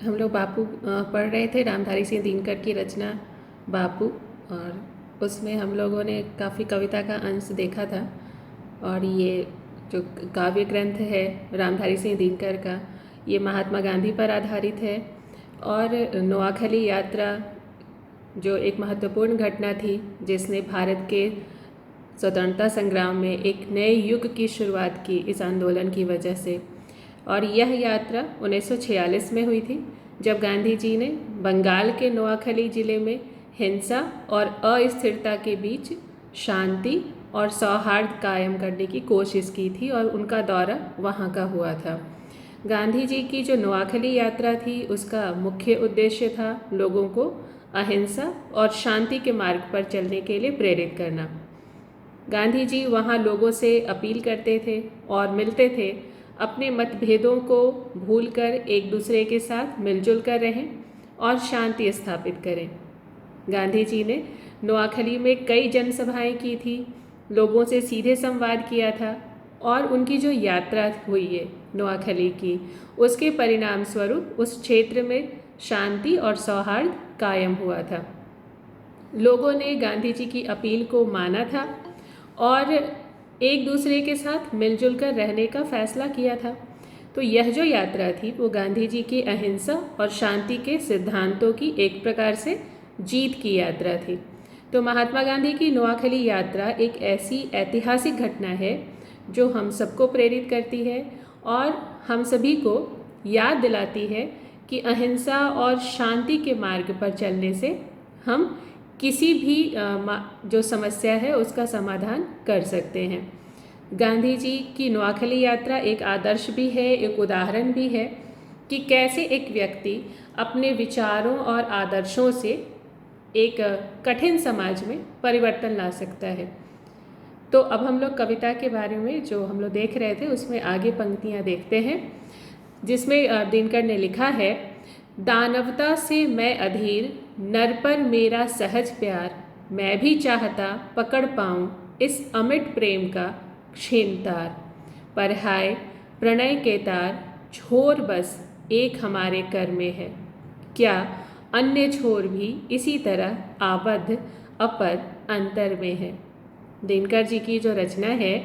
हम लोग बापू पढ़ रहे थे, रामधारी सिंह दिनकर की रचना बापू, और उसमें हम लोगों ने काफ़ी कविता का अंश देखा था। और ये जो काव्य ग्रंथ है रामधारी सिंह दिनकर का, ये महात्मा गांधी पर आधारित है। और नोआखली यात्रा जो एक महत्वपूर्ण घटना थी जिसने भारत के स्वतंत्रता संग्राम में एक नए युग की शुरुआत की इस आंदोलन की वजह से। और यह यात्रा 1946 में हुई थी, जब गांधी जी ने बंगाल के नोआखली ज़िले में हिंसा और अस्थिरता के बीच शांति और सौहार्द कायम करने की कोशिश की थी, और उनका दौरा वहाँ का हुआ था। गांधी जी की जो नोआखली यात्रा थी उसका मुख्य उद्देश्य था लोगों को अहिंसा और शांति के मार्ग पर चलने के लिए प्रेरित करना। गांधी जी वहाँ लोगों से अपील करते थे और मिलते थे, अपने मतभेदों को भूलकर एक दूसरे के साथ मिलजुल कर रहें और शांति स्थापित करें। गांधी जी ने नोआखली में कई जनसभाएं की थी, लोगों से सीधे संवाद किया था, और उनकी जो यात्रा हुई है नोआखली की, उसके परिणाम स्वरूप उस क्षेत्र में शांति और सौहार्द कायम हुआ था। लोगों ने गांधी जी की अपील को माना था और एक दूसरे के साथ मिलजुल कर रहने का फैसला किया था। तो यह जो यात्रा थी वो गांधी जी की अहिंसा और शांति के सिद्धांतों की एक प्रकार से जीत की यात्रा थी। तो महात्मा गांधी की नोआखली यात्रा एक ऐसी ऐतिहासिक घटना है जो हम सबको प्रेरित करती है और हम सभी को याद दिलाती है कि अहिंसा और शांति के मार्ग पर चलने से हम किसी भी जो समस्या है उसका समाधान कर सकते हैं। गांधी जी की नोआखली यात्रा एक आदर्श भी है, एक उदाहरण भी है कि कैसे एक व्यक्ति अपने विचारों और आदर्शों से एक कठिन समाज में परिवर्तन ला सकता है। तो अब हम लोग कविता के बारे में जो हम लोग देख रहे थे उसमें आगे पंक्तियाँ देखते हैं, जिसमें दिनकर ने लिखा है, दानवता से मैं अधीर, नर पर मेरा सहज प्यार, मैं भी चाहता पकड़ पाऊँ इस अमिट प्रेम का क्षीण तार, पर हाय प्रणय के तार छोर बस एक हमारे कर में है, क्या अन्य छोर भी इसी तरह आबद्ध अपर अंतर में है। दिनकर जी की जो रचना है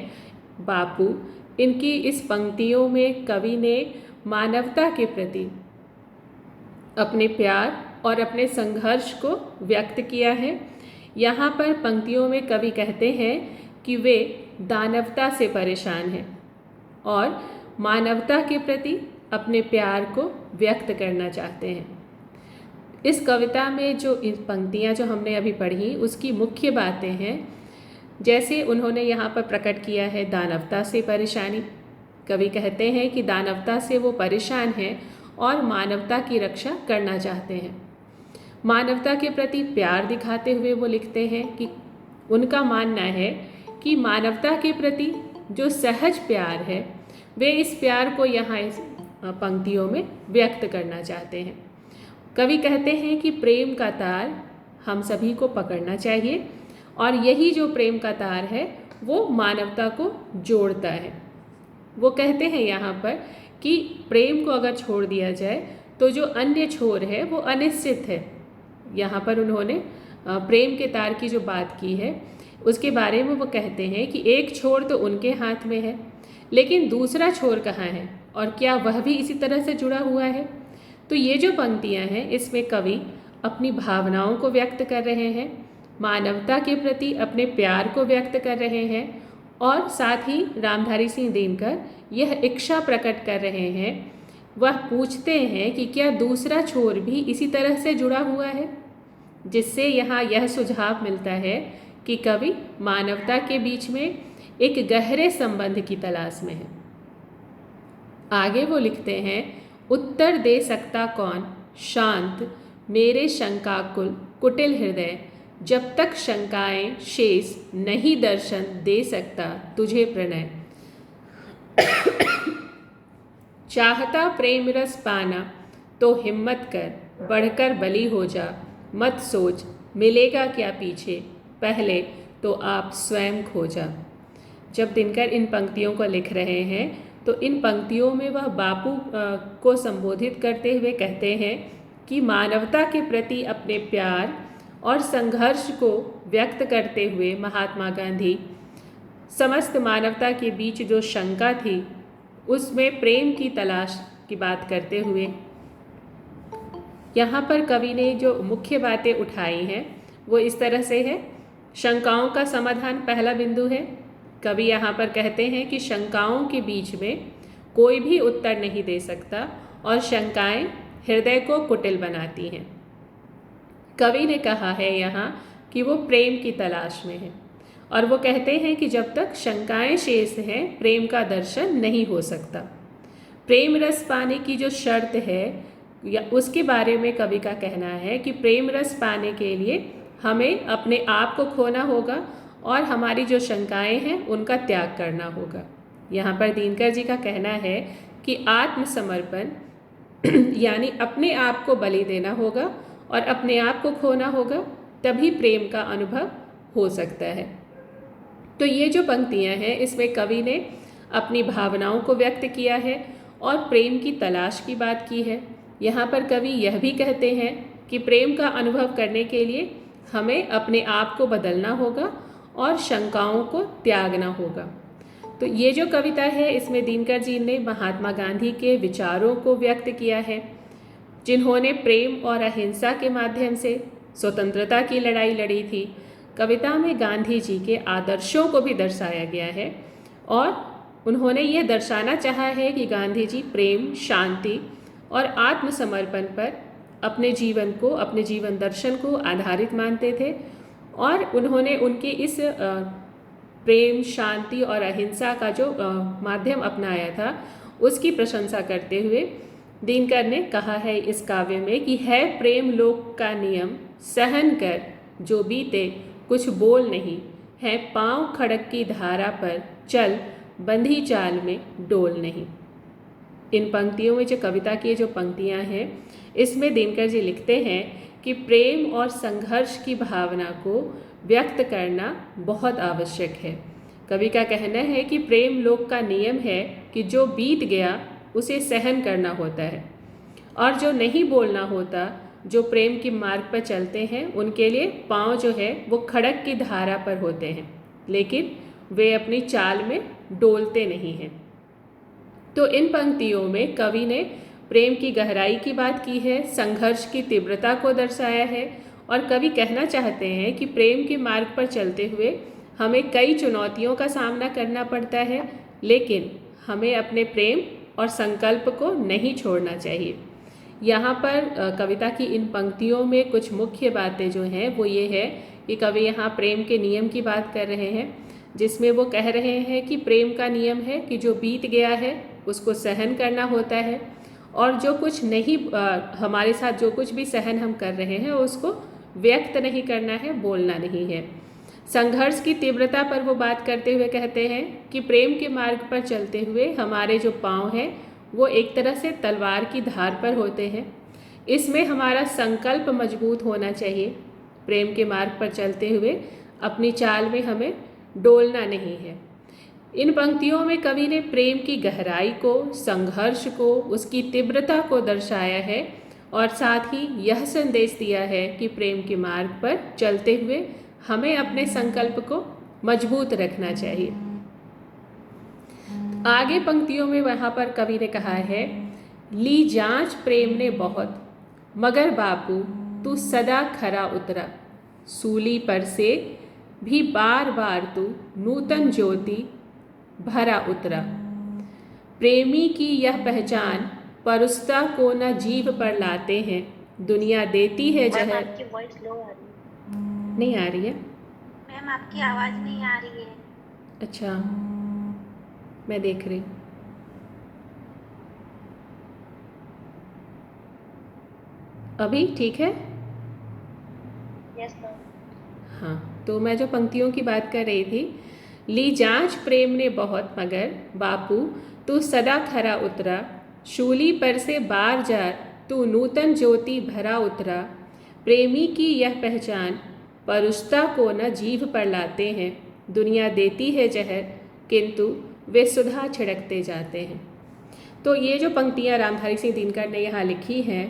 बापू, इनकी इस पंक्तियों में कवि ने मानवता के प्रति अपने प्यार और अपने संघर्ष को व्यक्त किया है। यहाँ पर पंक्तियों में कवि कहते हैं कि वे दानवता से परेशान हैं और मानवता के प्रति अपने प्यार को व्यक्त करना चाहते हैं। इस कविता में जो पंक्तियाँ जो हमने अभी पढ़ी उसकी मुख्य बातें हैं, जैसे उन्होंने यहाँ पर प्रकट किया है दानवता से परेशानी। कवि कहते हैं कि दानवता से वो परेशान हैं और मानवता की रक्षा करना चाहते हैं। मानवता के प्रति प्यार दिखाते हुए वो लिखते हैं कि उनका मानना है कि मानवता के प्रति जो सहज प्यार है वे इस प्यार को यहाँ इस पंक्तियों में व्यक्त करना चाहते हैं। कवि कहते हैं कि प्रेम का तार हम सभी को पकड़ना चाहिए, और यही जो प्रेम का तार है वो मानवता को जोड़ता है। वो कहते हैं यहाँ पर कि प्रेम को अगर छोड़ दिया जाए तो जो अन्य छोर है वो अनिश्चित है। यहाँ पर उन्होंने प्रेम के तार की जो बात की है उसके बारे में वो कहते हैं कि एक छोर तो उनके हाथ में है, लेकिन दूसरा छोर कहाँ है और क्या वह भी इसी तरह से जुड़ा हुआ है। तो ये जो पंक्तियाँ हैं इसमें कवि अपनी भावनाओं को व्यक्त कर रहे हैं, मानवता के प्रति अपने प्यार को व्यक्त कर रहे हैं, और साथ ही रामधारी सिंह दिनकर यह इच्छा प्रकट कर रहे हैं, वह पूछते हैं कि क्या दूसरा छोर भी इसी तरह से जुड़ा हुआ है, जिससे यहाँ यह सुझाव मिलता है कि कवि मानवता के बीच में एक गहरे संबंध की तलाश में है। आगे वो लिखते हैं, उत्तर दे सकता कौन शांत मेरे शंकाकुल कुटिल हृदय, जब तक शंकाएं शेष नहीं दर्शन दे सकता तुझे प्रणय, चाहता प्रेम रस पाना तो हिम्मत कर बढ़कर बली हो जा, मत सोच मिलेगा क्या पीछे पहले तो आप स्वयं खो जा। जब दिनकर इन पंक्तियों को लिख रहे हैं तो इन पंक्तियों में वह बापू को संबोधित करते हुए कहते हैं कि मानवता के प्रति अपने प्यार और संघर्ष को व्यक्त करते हुए महात्मा गांधी समस्त मानवता के बीच जो शंका थी उसमें प्रेम की तलाश की बात करते हुए यहाँ पर कवि ने जो मुख्य बातें उठाई हैं वो इस तरह से है। शंकाओं का समाधान पहला बिंदु है। कवि यहाँ पर कहते हैं कि शंकाओं के बीच में कोई भी उत्तर नहीं दे सकता और शंकाएं हृदय को कुटिल बनाती हैं। कवि ने कहा है यहाँ कि वो प्रेम की तलाश में है और वो कहते हैं कि जब तक शंकाएं शेष हैं प्रेम का दर्शन नहीं हो सकता। प्रेम रस पाने की जो शर्त है या उसके बारे में कवि का कहना है कि प्रेम रस पाने के लिए हमें अपने आप को खोना होगा और हमारी जो शंकाएं हैं उनका त्याग करना होगा। यहाँ पर दिनकर जी का कहना है कि आत्मसमर्पण यानी अपने आप को बलि देना होगा और अपने आप को खोना होगा, तभी प्रेम का अनुभव हो सकता है। तो ये जो पंक्तियाँ हैं इसमें कवि ने अपनी भावनाओं को व्यक्त किया है और प्रेम की तलाश की बात की है। यहाँ पर कवि यह भी कहते हैं कि प्रेम का अनुभव करने के लिए हमें अपने आप को बदलना होगा और शंकाओं को त्यागना होगा। तो ये जो कविता है इसमें दिनकर जी ने महात्मा गांधी के विचारों को व्यक्त किया है, जिन्होंने प्रेम और अहिंसा के माध्यम से स्वतंत्रता की लड़ाई लड़ी थी। कविता में गांधी जी के आदर्शों को भी दर्शाया गया है और उन्होंने ये दर्शाना चाहा है कि गांधी जी प्रेम, शांति और आत्मसमर्पण पर अपने जीवन को, अपने जीवन दर्शन को आधारित मानते थे और उन्होंने उनके इस प्रेम, शांति और अहिंसा का जो माध्यम अपनाया था उसकी प्रशंसा करते हुए दिनकर ने कहा है इस काव्य में कि है प्रेम लोक का नियम, सहन कर जो बीते कुछ बोल नहीं, है पाँव खड़क की धारा पर चल बंधी चाल में डोल नहीं। इन पंक्तियों में जो कविता की जो पंक्तियां हैं इसमें दिनकर जी लिखते हैं कि प्रेम और संघर्ष की भावना को व्यक्त करना बहुत आवश्यक है। कवि का कहना है कि प्रेम लोक का नियम है कि जो बीत गया उसे सहन करना होता है और जो नहीं बोलना होता, जो प्रेम के मार्ग पर चलते हैं उनके लिए पाँव जो है वो खड़क की धारा पर होते हैं, लेकिन वे अपनी चाल में डोलते नहीं हैं। तो इन पंक्तियों में कवि ने प्रेम की गहराई की बात की है, संघर्ष की तीव्रता को दर्शाया है और कवि कहना चाहते हैं कि प्रेम के मार्ग पर चलते हुए हमें कई चुनौतियों का सामना करना पड़ता है, लेकिन हमें अपने प्रेम और संकल्प को नहीं छोड़ना चाहिए। यहाँ पर कविता की इन पंक्तियों में कुछ मुख्य बातें जो हैं वो ये है कि कवि यहाँ प्रेम के नियम की बात कर रहे हैं, जिसमें वो कह रहे हैं कि प्रेम का नियम है कि जो बीत गया है उसको सहन करना होता है और जो कुछ नहीं हमारे साथ जो कुछ भी सहन हम कर रहे हैं उसको व्यक्त नहीं करना है, बोलना नहीं है। संघर्ष की तीव्रता पर वो बात करते हुए कहते हैं कि प्रेम के मार्ग पर चलते हुए हमारे जो पाँव हैं वो एक तरह से तलवार की धार पर होते हैं। इसमें हमारा संकल्प मजबूत होना चाहिए। प्रेम के मार्ग पर चलते हुए अपनी चाल में हमें डोलना नहीं है। इन पंक्तियों में कवि ने प्रेम की गहराई को, संघर्ष को, उसकी तीव्रता को दर्शाया है और साथ ही यह संदेश दिया है कि प्रेम के मार्ग पर चलते हुए हमें अपने संकल्प को मजबूत रखना चाहिए। आगे पंक्तियों में वहाँ पर कवि ने कहा है, ली जांच प्रेम ने बहुत, मगर बापू तू सदा खरा उतरा, सूली पर से भी बार बार तू नूतन ज्योति भरा उतरा। प्रेमी की यह पहचान परुस्ता को न जीभ पर लाते हैं, दुनिया देती है जहर। आपकी वॉइस लो आ रही है। नहीं आ रही है मैम, आपकी आवाज़ नहीं आ रही है। अच्छा, मैं देख रही। अभी ठीक है? Yes ma'am. हाँ, तो मैं जो पंक्तियों की बात कर रही थी, ली जांच प्रेम ने बहुत, मगर बापू तू सदा खरा उतरा, शूली पर से बार जार तू नूतन ज्योति भरा उतरा। प्रेमी की यह पहचान परुस्ता को न जीभ पर लाते हैं, दुनिया देती है जहर किंतु वे सुधा छिड़कते जाते हैं। तो ये जो पंक्तियाँ रामधारी सिंह दिनकर ने यहाँ लिखी हैं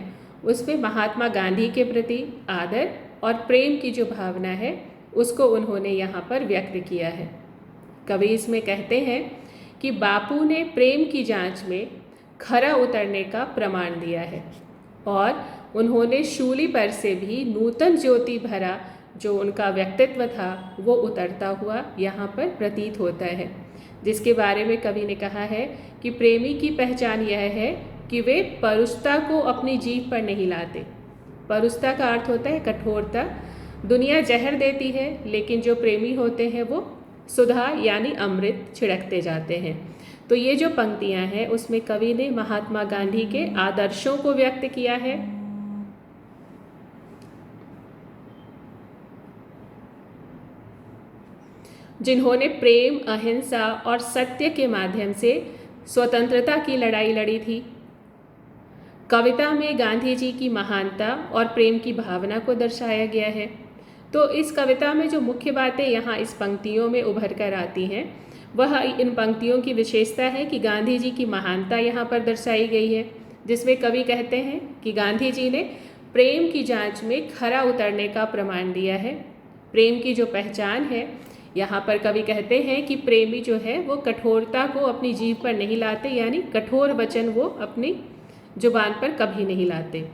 उसमें महात्मा गांधी के प्रति आदर और प्रेम की जो भावना है उसको उन्होंने यहाँ पर व्यक्त किया है। कवि इसमें कहते हैं कि बापू ने प्रेम की जांच में खरा उतरने का प्रमाण दिया है और उन्होंने शूली पर से भी नूतन ज्योति भरा जो उनका व्यक्तित्व था वो उतरता हुआ यहाँ पर प्रतीत होता है, जिसके बारे में कवि ने कहा है कि प्रेमी की पहचान यह है कि वे परुषता को अपनी जीभ पर नहीं लाते। परुषता का अर्थ होता है कठोरता। दुनिया जहर देती है लेकिन जो प्रेमी होते हैं वो सुधा यानी अमृत छिड़कते जाते हैं। तो ये जो पंक्तियाँ हैं उसमें कवि ने महात्मा गांधी के आदर्शों को व्यक्त किया है। जिन्होंने प्रेम, अहिंसा और सत्य के माध्यम से स्वतंत्रता की लड़ाई लड़ी थी। कविता में गांधी जी की महानता और प्रेम की भावना को दर्शाया गया है। तो इस कविता में जो मुख्य बातें यहाँ इस पंक्तियों में उभर कर आती हैं वह इन पंक्तियों की विशेषता है कि गांधी जी की महानता यहाँ पर दर्शाई गई है, जिसमें कवि कहते हैं कि गांधी जी ने प्रेम की जांच में खरा उतरने का प्रमाण दिया है। प्रेम की जो पहचान है यहाँ पर कवि कहते हैं कि प्रेमी जो है वो कठोरता को अपनी जीभ पर नहीं लाते, यानी कठोर वचन वो अपनी जुबान पर कभी नहीं लाते।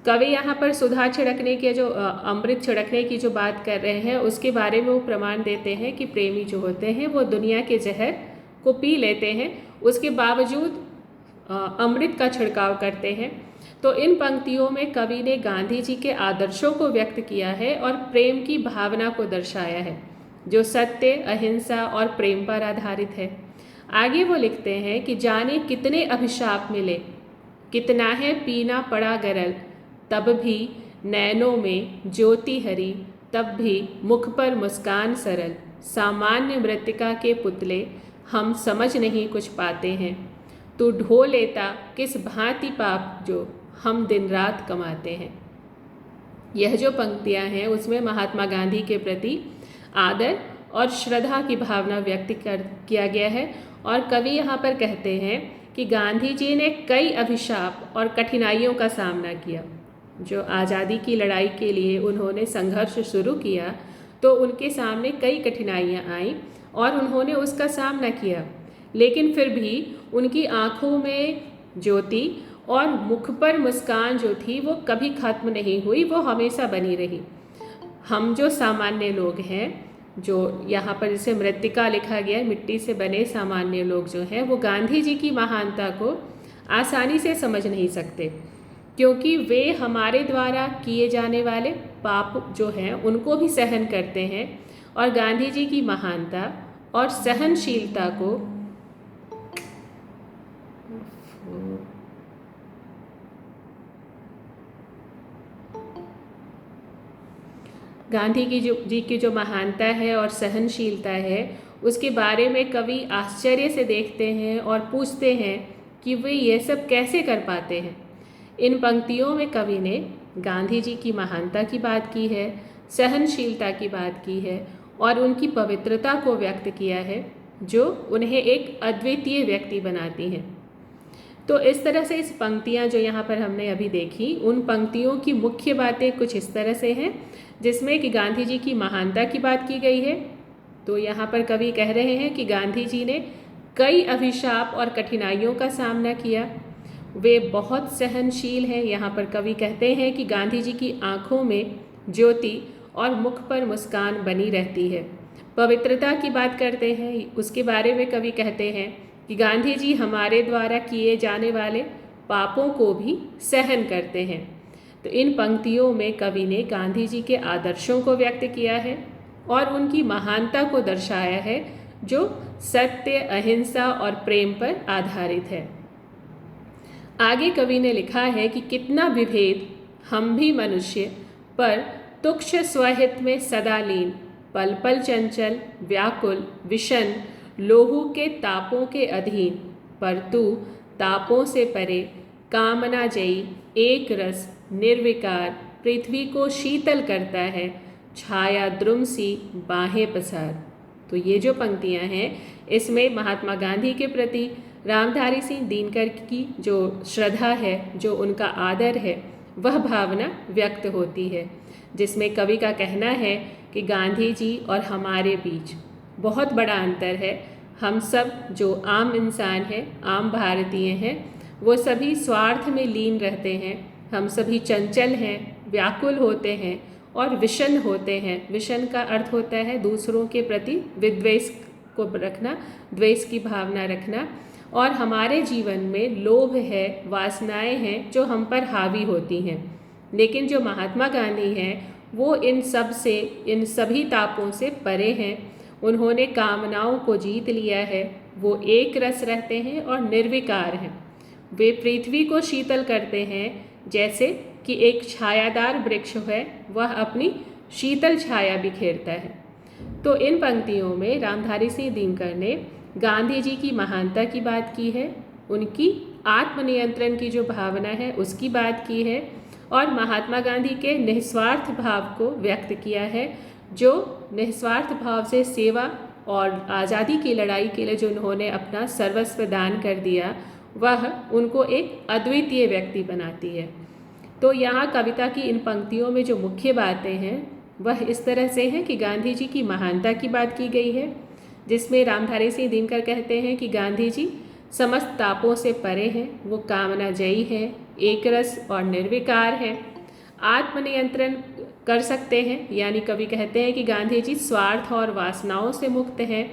कवि यहाँ पर सुधा छिड़कने के जो अमृत छिड़कने की जो बात कर रहे हैं उसके बारे में वो प्रमाण देते हैं कि प्रेमी जो होते हैं वो दुनिया के जहर को पी लेते हैं, उसके बावजूद अमृत का छिड़काव करते हैं। तो इन पंक्तियों में कवि ने गांधी जी के आदर्शों को व्यक्त किया है और प्रेम की भावना को दर्शाया है जो सत्य, अहिंसा और प्रेम पर आधारित है। आगे वो लिखते हैं कि जाने कितने अभिशाप मिले, कितना है पीना पड़ा गरल, तब भी नैनों में ज्योति हरी, तब भी मुख पर मुस्कान सरल, सामान्य मृत्तिका के पुतले हम समझ नहीं कुछ पाते हैं, तू ढो लेता किस भांति पाप जो हम दिन रात कमाते हैं। यह जो पंक्तियां हैं उसमें महात्मा गांधी के प्रति आदर और श्रद्धा की भावना व्यक्त किया गया है और कवि यहाँ पर कहते हैं कि गांधी जी ने कई अभिशाप और कठिनाइयों का सामना किया। जो आज़ादी की लड़ाई के लिए उन्होंने संघर्ष शुरू किया तो उनके सामने कई कठिनाइयाँ आईं और उन्होंने उसका सामना किया, लेकिन फिर भी उनकी आँखों में ज्योति और मुख पर मुस्कान जो थी वो कभी खत्म नहीं हुई, वो हमेशा बनी रही। हम जो सामान्य लोग हैं, जो यहाँ पर जैसे मृत्तिका लिखा गया है, मिट्टी से बने सामान्य लोग जो हैं वो गांधी जी की महानता को आसानी से समझ नहीं सकते, क्योंकि वे हमारे द्वारा किए जाने वाले पाप जो हैं उनको भी सहन करते हैं और गांधी जी की महानता और सहनशीलता को गांधी जी की जो महानता है और सहनशीलता है उसके बारे में कवि आश्चर्य से देखते हैं और पूछते हैं कि वे ये सब कैसे कर पाते हैं। इन पंक्तियों में कवि ने गांधी जी की महानता की बात की है, सहनशीलता की बात की है और उनकी पवित्रता को व्यक्त किया है जो उन्हें एक अद्वितीय व्यक्ति बनाती हैं। तो इस तरह से इस पंक्तियाँ जो यहाँ पर हमने अभी देखी, उन पंक्तियों की मुख्य बातें कुछ इस तरह से हैं, जिसमें कि गांधी जी की महानता की बात की गई है। तो यहाँ पर कवि कह रहे हैं कि गांधी जी ने कई अभिशाप और कठिनाइयों का सामना किया, वे बहुत सहनशील हैं। यहाँ पर कवि कहते हैं कि गांधी जी की आँखों में ज्योति और मुख पर मुस्कान बनी रहती है। पवित्रता की बात करते हैं, उसके बारे में कवि कहते हैं कि गांधी जी हमारे द्वारा किए जाने वाले पापों को भी सहन करते हैं। तो इन पंक्तियों में कवि ने गांधी जी के आदर्शों को व्यक्त किया है और उनकी महानता को दर्शाया है जो सत्य, अहिंसा और प्रेम पर आधारित है। आगे कवि ने लिखा है कि कितना विभेद हम भी मनुष्य, पर तुक्ष स्वहित में सदा लीन, पल पल चंचल व्याकुल विषन, लोहू के तापों के अधीन, पर तू तापों से परे, कामना जयी एक रस निर्विकार, पृथ्वी को शीतल करता है, छाया द्रुम सी बाहें पसार। तो ये जो पंक्तियाँ हैं इसमें महात्मा गांधी के प्रति रामधारी सिंह दिनकर की जो श्रद्धा है, जो उनका आदर है, वह भावना व्यक्त होती है, जिसमें कवि का कहना है कि गांधी जी और हमारे बीच बहुत बड़ा अंतर है। हम सब जो आम इंसान हैं, आम भारतीय हैं, वो सभी स्वार्थ में लीन रहते हैं। हम सभी चंचल हैं, व्याकुल होते हैं और विषण होते हैं। विषण का अर्थ होता है दूसरों के प्रति विद्वेष को रखना, द्वेष की भावना रखना। और हमारे जीवन में लोभ है, वासनाएं हैं जो हम पर हावी होती हैं। लेकिन जो महात्मा गांधी हैं वो इन सब से, इन सभी तापों से परे हैं। उन्होंने कामनाओं को जीत लिया है। वो एक रस रहते हैं और निर्विकार हैं। वे पृथ्वी को शीतल करते हैं, जैसे कि एक छायादार वृक्ष है वह अपनी शीतल छाया बिखेरता है। तो इन पंक्तियों में रामधारी सिंह दिनकर ने गांधी जी की महानता की बात की है, उनकी आत्मनियंत्रण की जो भावना है उसकी बात की है, और महात्मा गांधी के निस्वार्थ भाव को व्यक्त किया है, जो निस्वार्थ भाव से सेवा और आज़ादी की लड़ाई के लिए जो उन्होंने अपना सर्वस्व दान कर दिया, वह उनको एक अद्वितीय व्यक्ति बनाती है। तो यहाँ कविता की इन पंक्तियों में जो मुख्य बातें हैं वह इस तरह से हैं कि गांधी जी की महानता की बात की गई है, जिसमें रामधारी सिंह दिनकर कहते हैं कि गांधी जी समस्त तापों से परे हैं, वो कामना जयी है, एक रस और निर्विकार है, आत्मनियंत्रण कर सकते हैं। यानी कवि कहते हैं कि गांधी जी स्वार्थ और वासनाओं से मुक्त हैं,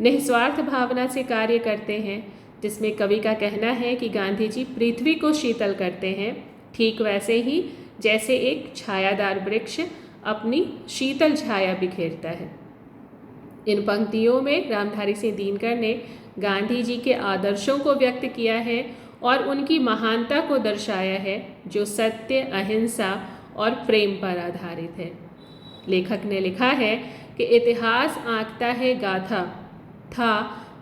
निस्वार्थ भावना से कार्य करते हैं, जिसमें कवि का कहना है कि गांधी जी पृथ्वी को शीतल करते हैं, ठीक वैसे ही जैसे एक छायादार वृक्ष अपनी शीतल छाया बिखेरता है। इन पंक्तियों में रामधारी सिंह दिनकर ने गांधी जी के आदर्शों को व्यक्त किया है और उनकी महानता को दर्शाया है, जो सत्य, अहिंसा और प्रेम पर आधारित है। लेखक ने लिखा है कि इतिहास आंकता है गाथा, था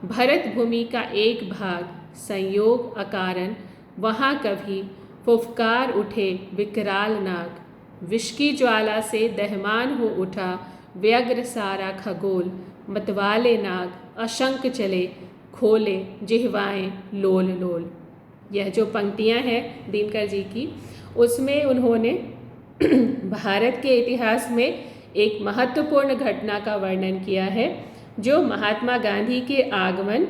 भरत भूमि का एक भाग, संयोग अकारण वहाँ कभी फुफकार उठे विकराल नाग, विष की ज्वाला से दहमान हो उठा व्यग्र सारा खगोल, मतवाले नाग अशंक चले खोले जिह्वाएं लोल लोल। यह जो पंक्तियां हैं दिनकर जी की, उसमें उन्होंने भारत के इतिहास में एक महत्वपूर्ण घटना का वर्णन किया है, जो महात्मा गांधी के आगमन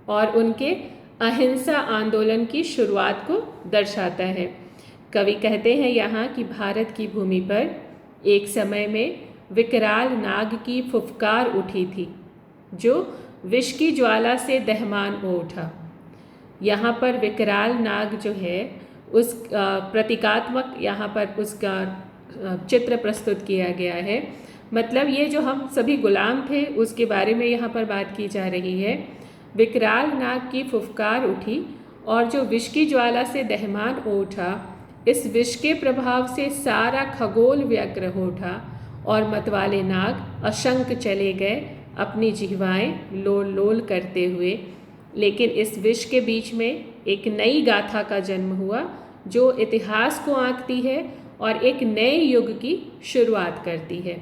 और उनके अहिंसा आंदोलन की शुरुआत को दर्शाता है। कवि कहते हैं यहाँ कि भारत की भूमि पर एक समय में विकराल नाग की फुफकार उठी थी, जो विष की ज्वाला से दहमान हो उठा। यहाँ पर विकराल नाग जो है उस प्रतीकात्मक यहाँ पर उसका चित्र प्रस्तुत किया गया है। मतलब ये जो हम सभी गुलाम थे उसके बारे में यहाँ पर बात की जा रही है। विकराल नाग की फुफकार उठी और जो विष की ज्वाला से दहमान हो उठा, इस विष के प्रभाव से सारा खगोल व्यग्र हो उठा और मतवाले नाग अशंक चले गए अपनी जिह्वाएं लोल लोल करते हुए। लेकिन इस विष के बीच में एक नई गाथा का जन्म हुआ, जो इतिहास को आंकती है और एक नए युग की शुरुआत करती है।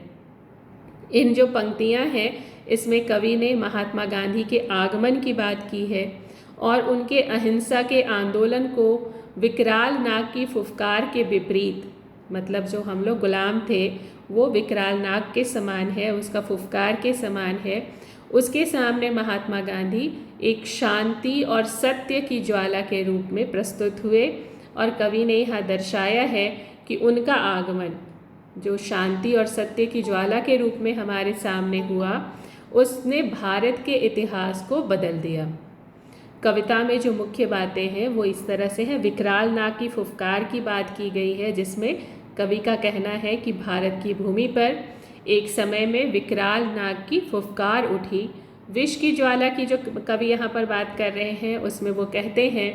इन जो पंक्तियां हैं इसमें कवि ने महात्मा गांधी के आगमन की बात की है और उनके अहिंसा के आंदोलन को विकराल नाग की फुफकार के विपरीत, मतलब जो हम लोग गुलाम थे वो विकराल नाग के समान है, उसका फुफकार के समान है, उसके सामने महात्मा गांधी एक शांति और सत्य की ज्वाला के रूप में प्रस्तुत हुए। और कवि ने यहाँ दर्शाया है कि उनका आगमन जो शांति और सत्य की ज्वाला के रूप में हमारे सामने हुआ, उसने भारत के इतिहास को बदल दिया। कविता में जो मुख्य बातें हैं वो इस तरह से है। विकराल नाग की फुफकार की बात की गई है, जिसमें कवि का कहना है कि भारत की भूमि पर एक समय में विकराल नाग की फुफकार उठी। विष की ज्वाला की जो कवि यहाँ पर बात कर रहे हैं उसमें वो कहते हैं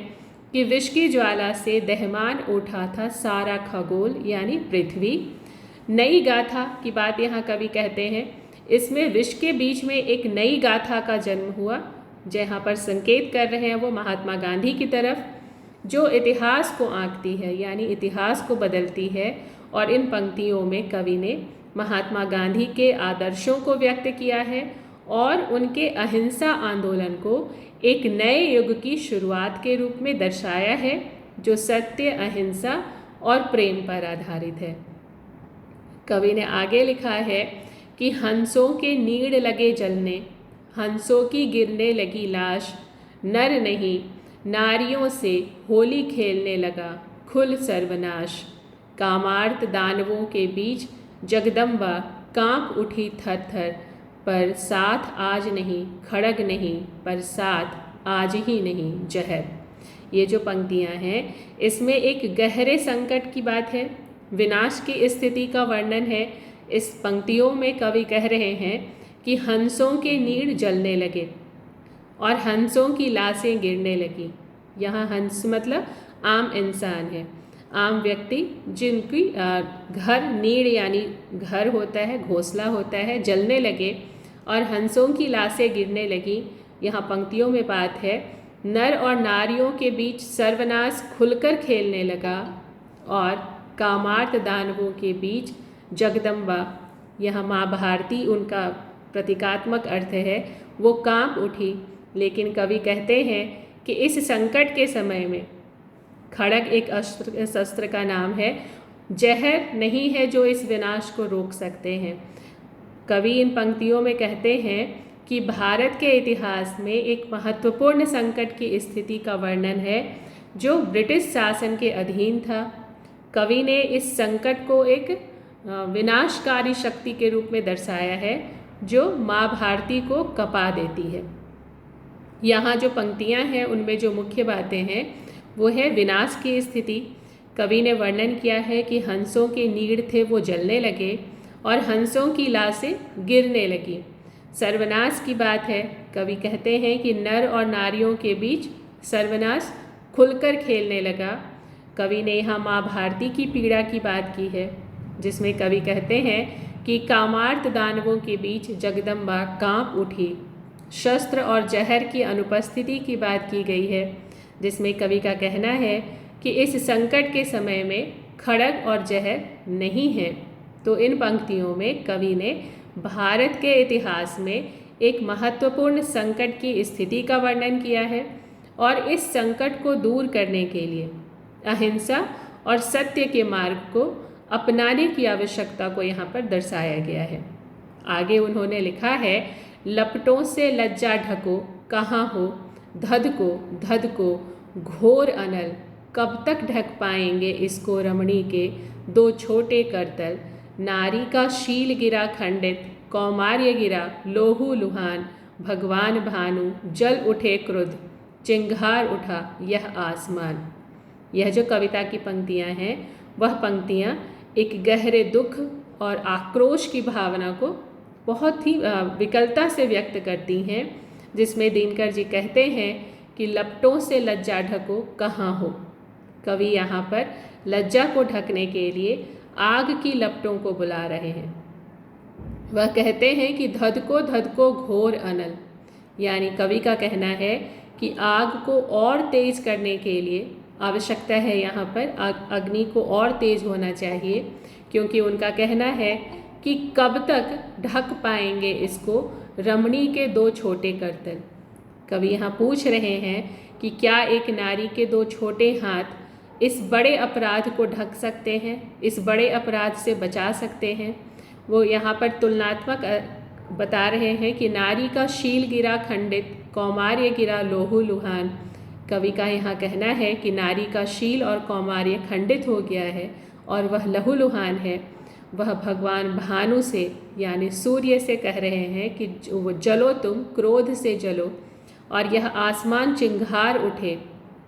कि विष की ज्वाला से दहमान उठा था सारा खगोल, यानी पृथ्वी। नई गाथा की बात यहाँ कवि कहते हैं, इसमें विष के बीच में एक नई गाथा का जन्म हुआ, जहाँ पर संकेत कर रहे हैं वो महात्मा गांधी की तरफ, जो इतिहास को आंकती है, यानी इतिहास को बदलती है। और इन पंक्तियों में कवि ने महात्मा गांधी के आदर्शों को व्यक्त किया है और उनके अहिंसा आंदोलन को एक नए युग की शुरुआत के रूप में दर्शाया है जो सत्य, अहिंसा और प्रेम पर आधारित है। कवि ने आगे लिखा है कि हंसों के नीड़ लगे जलने, हंसों की गिरने लगी लाश, नर नहीं नारियों से होली खेलने लगा खुल सर्वनाश। कामार्त दानवों के बीच जगदम्बा कांप उठी थर थर, पर साथ आज नहीं खड़ग नहीं, पर साथ आज ही नहीं जहर। ये जो पंक्तियाँ हैं इसमें एक गहरे संकट की बात है, विनाश की स्थिति का वर्णन है। इस पंक्तियों में कवि कह रहे हैं कि हंसों के नीड़ जलने लगे और हंसों की लाशें गिरने लगी। यहाँ हंस मतलब आम इंसान है, आम व्यक्ति जिनकी घर नीड़ यानी घर होता है, घोंसला होता है, जलने लगे और हंसों की लाशें गिरने लगी। यहाँ पंक्तियों में बात है, नर और नारियों के बीच सर्वनाश खुलकर खेलने लगा और कामार्त दानवों के बीच जगदम्बा, यहाँ माँ भारती उनका प्रतीकात्मक अर्थ है, वो कांप उठी। लेकिन कवि कहते हैं कि इस संकट के समय में खड़ग एक शस्त्र का नाम है, जहर नहीं है जो इस विनाश को रोक सकते हैं। कवि इन पंक्तियों में कहते हैं कि भारत के इतिहास में एक महत्वपूर्ण संकट की स्थिति का वर्णन है जो ब्रिटिश शासन के अधीन था। कवि ने इस संकट को एक विनाशकारी शक्ति के रूप में दर्शाया है जो माँ भारती को कपा देती है। यहाँ जो पंक्तियाँ हैं उनमें जो मुख्य बातें हैं वो है विनाश की स्थिति। कवि ने वर्णन किया है कि हंसों के नीड़ थे वो जलने लगे और हंसों की लाशें गिरने लगी। सर्वनाश की बात है, कवि कहते हैं कि नर और नारियों के बीच सर्वनाश खुलकर खेलने लगा। कवि ने यहाँ माँ भारती की पीड़ा की बात की है, जिसमें कवि कहते हैं कि कामार्त दानवों के बीच जगदम्बा कांप उठी। शस्त्र और जहर की अनुपस्थिति की बात की गई है, जिसमें कवि का कहना है कि इस संकट के समय में खड़ग और जहर नहीं है। तो इन पंक्तियों में कवि ने भारत के इतिहास में एक महत्वपूर्ण संकट की स्थिति का वर्णन किया है और इस संकट को दूर करने के लिए अहिंसा और सत्य के मार्ग को अपनाने की आवश्यकता को यहाँ पर दर्शाया गया है। आगे उन्होंने लिखा है, लपटों से लज्जा ढको कहाँ हो, धध को घोर अनल, कब तक ढक पाएंगे इसको रमणी के दो छोटे करतल। नारी का शील गिरा खंडित, कौमार्य गिरा लोहू लुहान, भगवान भानु जल उठे क्रुद्ध, चिंगार उठा यह आसमान। यह जो कविता की पंक्तियाँ हैं वह पंक्तियाँ एक गहरे दुख और आक्रोश की भावना को बहुत ही विकलता से व्यक्त करती हैं, जिसमें दिनकर जी कहते हैं कि लपटों से लज्जा ढको कहाँ हो। कवि यहाँ पर लज्जा को ढकने के लिए आग की लपटों को बुला रहे हैं। वह कहते हैं कि धध को घोर अनल, यानी कवि का कहना है कि आग को और तेज करने के लिए आवश्यकता है, यहाँ पर अग्नि को और तेज होना चाहिए, क्योंकि उनका कहना है कि कब तक ढक पाएंगे इसको रमणी के दो छोटे करतल। कवि यहाँ पूछ रहे हैं कि क्या एक नारी के दो छोटे हाथ इस बड़े अपराध को ढक सकते हैं, इस बड़े अपराध से बचा सकते हैं। वो यहाँ पर तुलनात्मक बता रहे हैं कि नारी का शील गिरा खंडित, कौमार्य गिरा लोहू लुहान। कवि का यहाँ कहना है कि नारी का शील और कौमार्य खंडित हो गया है और वह लहूलुहान है। वह भगवान भानु से यानी सूर्य से कह रहे हैं कि वो जलो, तुम क्रोध से जलो और यह आसमान चिंगार उठे।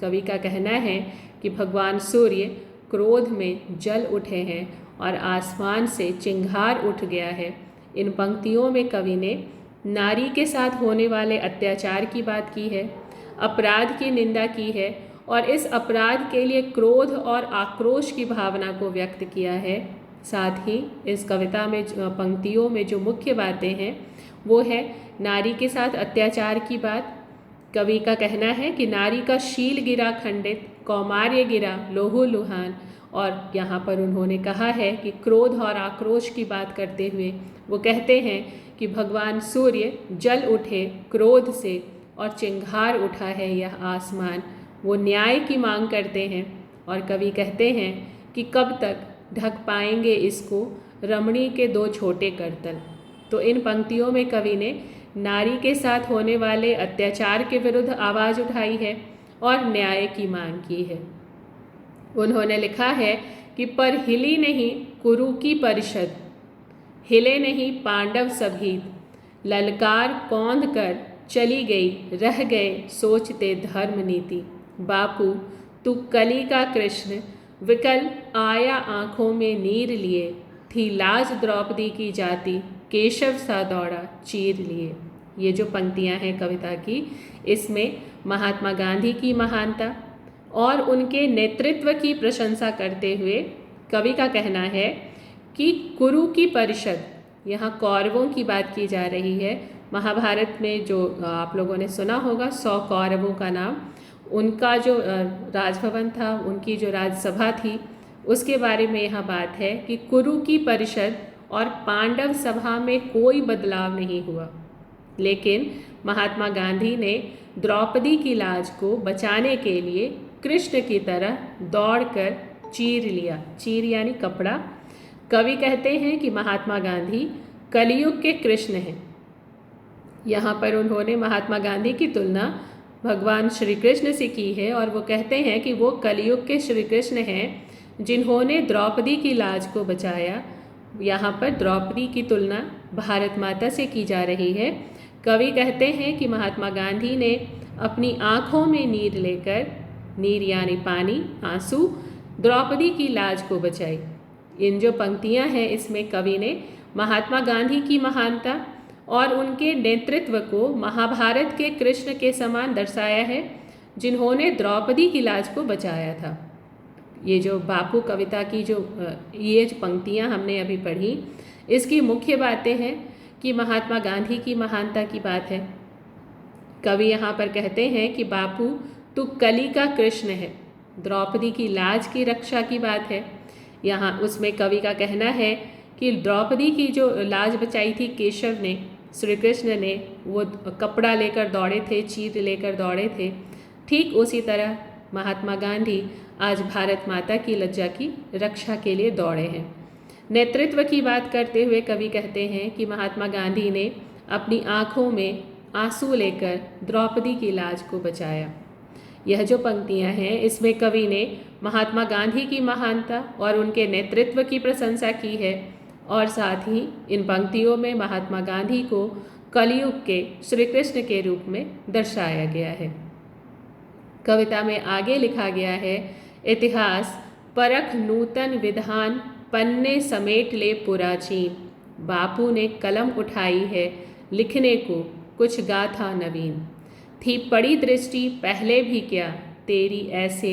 कवि का कहना है कि भगवान सूर्य क्रोध में जल उठे हैं और आसमान से चिंगार उठ गया है। इन पंक्तियों में कवि ने नारी के साथ होने वाले अत्याचार की बात की है, अपराध की निंदा की है और इस अपराध के लिए क्रोध और आक्रोश की भावना को व्यक्त किया है। साथ ही इस कविता में पंक्तियों में जो मुख्य बातें हैं वो है नारी के साथ अत्याचार की बात। कवि का कहना है कि नारी का शील गिरा खंडित, कौमार्य गिरा लोहू लुहान। और यहाँ पर उन्होंने कहा है कि क्रोध और आक्रोश की बात करते हुए वो कहते हैं कि भगवान सूर्य जल उठे क्रोध से और चिंगार उठा है यह आसमान। वो न्याय की मांग करते हैं और कवि कहते हैं कि कब तक ढक पाएंगे इसको रमणी के दो छोटे करतल। तो इन पंक्तियों में कवि ने नारी के साथ होने वाले अत्याचार के विरुद्ध आवाज़ उठाई है और न्याय की मांग की है। उन्होंने लिखा है कि पर हिली नहीं कुरु की परिषद, हिले नहीं पांडव सभी, ललकार कौंध कर चली गई, रह गए सोचते धर्म नीति। बापू तू कली का कृष्ण, विकल आया आँखों में नीर लिए, थी लाज द्रौपदी की जाति, केशव सा दौड़ा चीर लिए। ये जो पंक्तियाँ हैं कविता की, इसमें महात्मा गांधी की महानता और उनके नेतृत्व की प्रशंसा करते हुए कवि का कहना है कि कुरु की परिषद, यहाँ कौरवों की बात की जा रही है। महाभारत में जो आप लोगों ने सुना होगा 100 कौरवों का नाम, उनका जो राजभवन था, उनकी जो राजसभा थी, उसके बारे में यहाँ बात है कि कुरु की परिषद और पांडव सभा में कोई बदलाव नहीं हुआ, लेकिन महात्मा गांधी ने द्रौपदी की लाज को बचाने के लिए कृष्ण की तरह दौड़कर चीर लिया। चीर यानी कपड़ा। कवि कहते हैं कि महात्मा गांधी कलयुग के कृष्ण हैं। यहाँ पर उन्होंने महात्मा गांधी की तुलना भगवान श्री कृष्ण से की है और वो कहते हैं कि वो कलयुग के श्री कृष्ण हैं जिन्होंने द्रौपदी की लाज को बचाया। यहाँ पर द्रौपदी की तुलना भारत माता से की जा रही है। कवि कहते हैं कि महात्मा गांधी ने अपनी आँखों में नीर लेकर, नीर यानी पानी, आंसू, द्रौपदी की लाज को बचाई। इन जो पंक्तियाँ हैं इसमें कवि ने महात्मा गांधी की महानता और उनके नेतृत्व को महाभारत के कृष्ण के समान दर्शाया है, जिन्होंने द्रौपदी की लाज को बचाया था। ये जो बापू कविता की ये जो पंक्तियाँ हमने अभी पढ़ी, इसकी मुख्य बातें हैं कि महात्मा गांधी की महानता की बात है। कवि यहाँ पर कहते हैं कि बापू तू कली का कृष्ण है, द्रौपदी की लाज की रक्षा की बात है। यहाँ उसमें कवि का कहना है कि द्रौपदी की जो लाज बचाई थी केशव ने, श्री कृष्ण ने, वो कपड़ा लेकर दौड़े थे, चीर लेकर दौड़े थे। ठीक उसी तरह महात्मा गांधी आज भारत माता की लज्जा की रक्षा के लिए दौड़े हैं। नेतृत्व की बात करते हुए कवि कहते हैं कि महात्मा गांधी ने अपनी आँखों में आंसू लेकर द्रौपदी की लाज को बचाया। यह जो पंक्तियाँ हैं इसमें कवि ने महात्मा गांधी की महानता और उनके नेतृत्व की प्रशंसा की है और साथ ही इन पंक्तियों में महात्मा गांधी को कलयुग के श्री कृष्ण के रूप में दर्शाया गया है। कविता में आगे लिखा गया है, इतिहास परख नूतन विधान, पन्ने समेट ले पुराचीन। बापू ने कलम उठाई है लिखने को कुछ गाथा नवीन। थी पड़ी दृष्टि पहले भी क्या तेरी ऐसे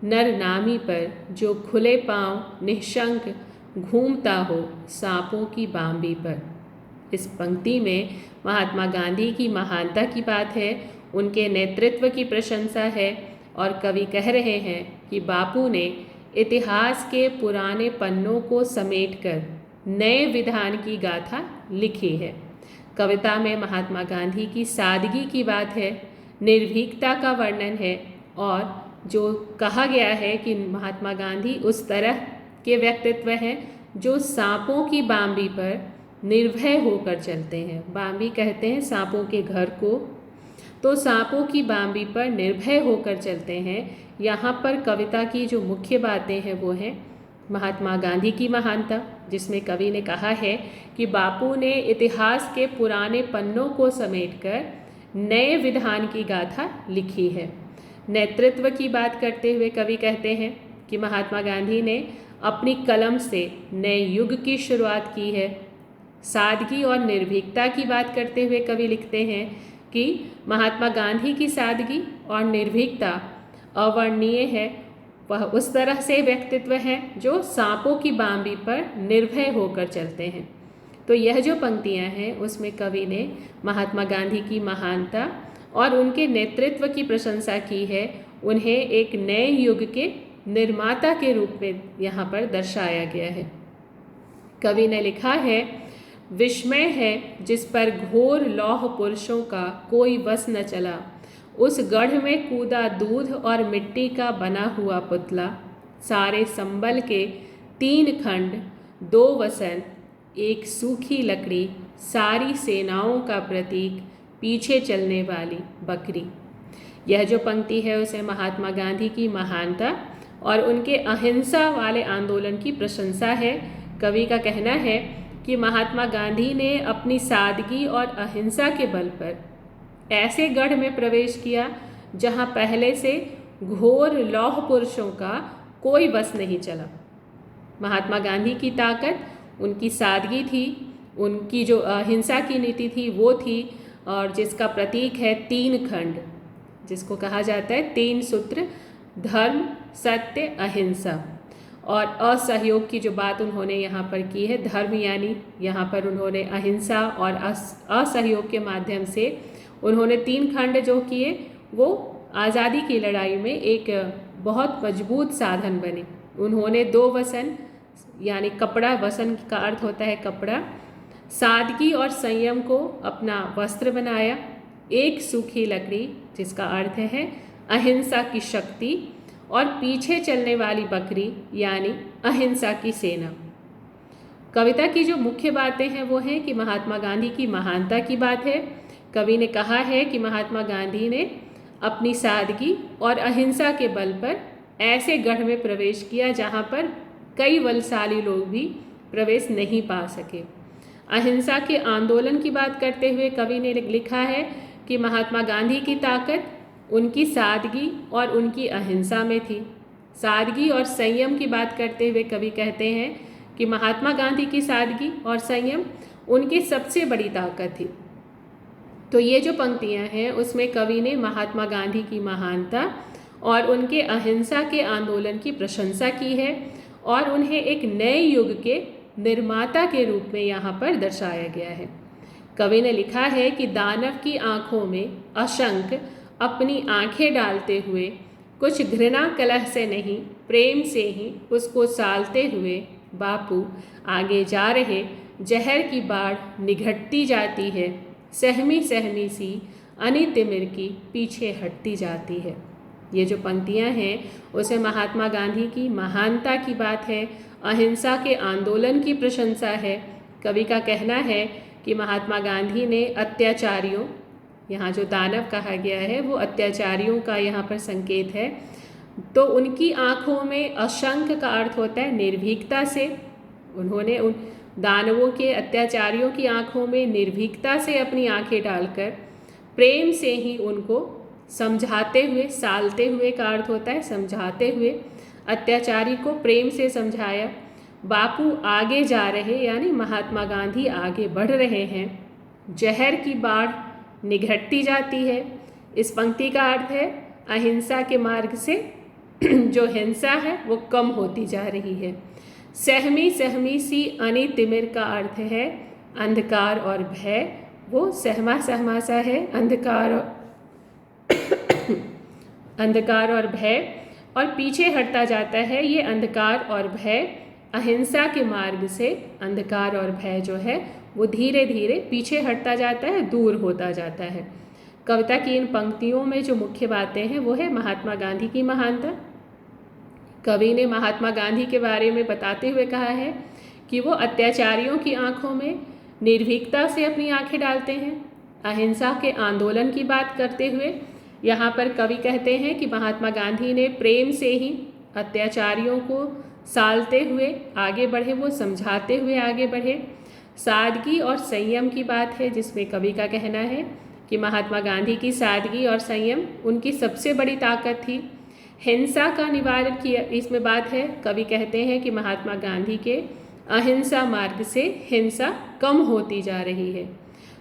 नर नामी पर, जो खुले पांव निःशंक घूमता हो सांपों की बांबी पर। इस पंक्ति में महात्मा गांधी की महानता की बात है, उनके नेतृत्व की प्रशंसा है और कवि कह रहे हैं कि बापू ने इतिहास के पुराने पन्नों को समेटकर नए विधान की गाथा लिखी है। कविता में महात्मा गांधी की सादगी की बात है, निर्भीकता का वर्णन है और जो कहा गया है कि महात्मा गांधी उस तरह के व्यक्तित्व हैं जो सांपों की बांबी पर निर्भय होकर चलते हैं। बांबी कहते हैं सांपों के घर को, तो सांपों की बांबी पर निर्भय होकर चलते हैं। यहाँ पर कविता की जो मुख्य बातें हैं वो हैं महात्मा गांधी की महानता, जिसमें कवि ने कहा है कि बापू ने इतिहास के पुराने पन्नों को समेटकर नए विधान की गाथा लिखी है। नेतृत्व की बात करते हुए कवि कहते हैं कि महात्मा गांधी ने अपनी कलम से नए युग की शुरुआत की है। सादगी और निर्भीकता की बात करते हुए कवि लिखते हैं कि महात्मा गांधी की सादगी और निर्भीकता अवर्णनीय है। वह उस तरह से व्यक्तित्व है जो सांपों की बांबी पर निर्भय होकर चलते हैं। तो यह जो पंक्तियां हैं उसमें कवि ने महात्मा गांधी की महानता और उनके नेतृत्व की प्रशंसा की है। उन्हें एक नए युग के निर्माता के रूप में यहाँ पर दर्शाया गया है। कवि ने लिखा है, विस्मय है जिस पर घोर लौह पुरुषों का कोई बस न चला, उस गढ़ में कूदा दूध और मिट्टी का बना हुआ पुतला, सारे संबल के 3 खंड, 2 वसन, एक सूखी लकड़ी, सारी सेनाओं का प्रतीक, पीछे चलने वाली बकरी। यह जो पंक्ति है उसे महात्मा गांधी की महानता और उनके अहिंसा वाले आंदोलन की प्रशंसा है। कवि का कहना है कि महात्मा गांधी ने अपनी सादगी और अहिंसा के बल पर ऐसे गढ़ में प्रवेश किया जहां पहले से घोर लौह पुरुषों का कोई बस नहीं चला। महात्मा गांधी की ताकत उनकी सादगी थी, उनकी जो अहिंसा की नीति थी वो थी, और जिसका प्रतीक है 3 खंड, जिसको कहा जाता है 3 सूत्र, धर्म, सत्य, अहिंसा। और असहयोग की जो बात उन्होंने यहाँ पर की है, धर्म यानी यहाँ पर उन्होंने अहिंसा और असहयोग के माध्यम से उन्होंने 3 खंड जो किए वो आज़ादी की लड़ाई में एक बहुत मजबूत साधन बने। उन्होंने 2 वसन यानी कपड़ा, वसन का अर्थ होता है कपड़ा, सादगी और संयम को अपना वस्त्र बनाया, एक सूखी लकड़ी जिसका अर्थ है अहिंसा की शक्ति, और पीछे चलने वाली बकरी यानी अहिंसा की सेना। कविता की जो मुख्य बातें हैं वो हैं कि महात्मा गांधी की महानता की बात है। कवि ने कहा है कि महात्मा गांधी ने अपनी सादगी और अहिंसा के बल पर ऐसे गढ़ में प्रवेश किया जहाँ पर कई बलशाली लोग भी प्रवेश नहीं पा सके। अहिंसा के आंदोलन की बात करते हुए कवि ने लिखा है कि महात्मा गांधी की ताकत उनकी सादगी और उनकी अहिंसा में थी। सादगी और संयम की बात करते हुए कवि कहते हैं कि महात्मा गांधी की सादगी और संयम उनकी सबसे बड़ी ताकत थी। तो ये जो पंक्तियां हैं उसमें कवि ने महात्मा गांधी की महानता और उनके अहिंसा के आंदोलन की प्रशंसा की है और उन्हें एक नए युग के निर्माता के रूप में यहाँ पर दर्शाया गया है। कवि ने लिखा है कि दानव की आँखों में अशंक अपनी आँखें डालते हुए, कुछ घृणा कलह से नहीं प्रेम से ही उसको सालते हुए बापू आगे जा रहे, जहर की बाढ़ निघटती जाती है, सहमी सहमी सी अनितिमिर की पीछे हटती जाती है। ये जो पंक्तियाँ हैं उसे महात्मा गांधी की महानता की बात है, अहिंसा के आंदोलन की प्रशंसा है। कवि का कहना है कि महात्मा गांधी ने अत्याचारियों, यहाँ जो दानव कहा गया है वो अत्याचारियों का यहाँ पर संकेत है, तो उनकी आँखों में अशंक का अर्थ होता है निर्भीकता से। उन्होंने उन दानवों के, अत्याचारियों की आँखों में निर्भीकता से अपनी आँखें डालकर प्रेम से ही उनको समझाते हुए, सालते हुए का अर्थ होता है समझाते हुए, अत्याचारी को प्रेम से समझाया। बापू आगे जा रहे यानी महात्मा गांधी आगे बढ़ रहे हैं, जहर की बाढ़ निघटती जाती है। इस पंक्ति का अर्थ है अहिंसा के मार्ग से जो हिंसा है वो कम होती जा रही है। सहमी सहमी सी अनितिमिर का अर्थ है अंधकार और भय, वो सहमा सहमा सा है अंधकार और भय, और पीछे हटता जाता है ये अंधकार और भय। अहिंसा के मार्ग से अंधकार और भय जो है वो धीरे धीरे पीछे हटता जाता है, दूर होता जाता है। कविता की इन पंक्तियों में जो मुख्य बातें हैं वो है महात्मा गांधी की महानता। कवि ने महात्मा गांधी के बारे में बताते हुए कहा है कि वो अत्याचारियों की आंखों में निर्भीकता से अपनी आंखें डालते हैं। अहिंसा के आंदोलन की बात करते हुए यहाँ पर कवि कहते हैं कि महात्मा गांधी ने प्रेम से ही अत्याचारियों को सालते हुए आगे बढ़े, वो समझाते हुए आगे बढ़े। सादगी और संयम की बात है जिसमें कवि का कहना है कि महात्मा गांधी की सादगी और संयम उनकी सबसे बड़ी ताकत थी। हिंसा का निवारण किया इसमें बात है, कवि कहते हैं कि महात्मा गांधी के अहिंसा मार्ग से हिंसा कम होती जा रही है।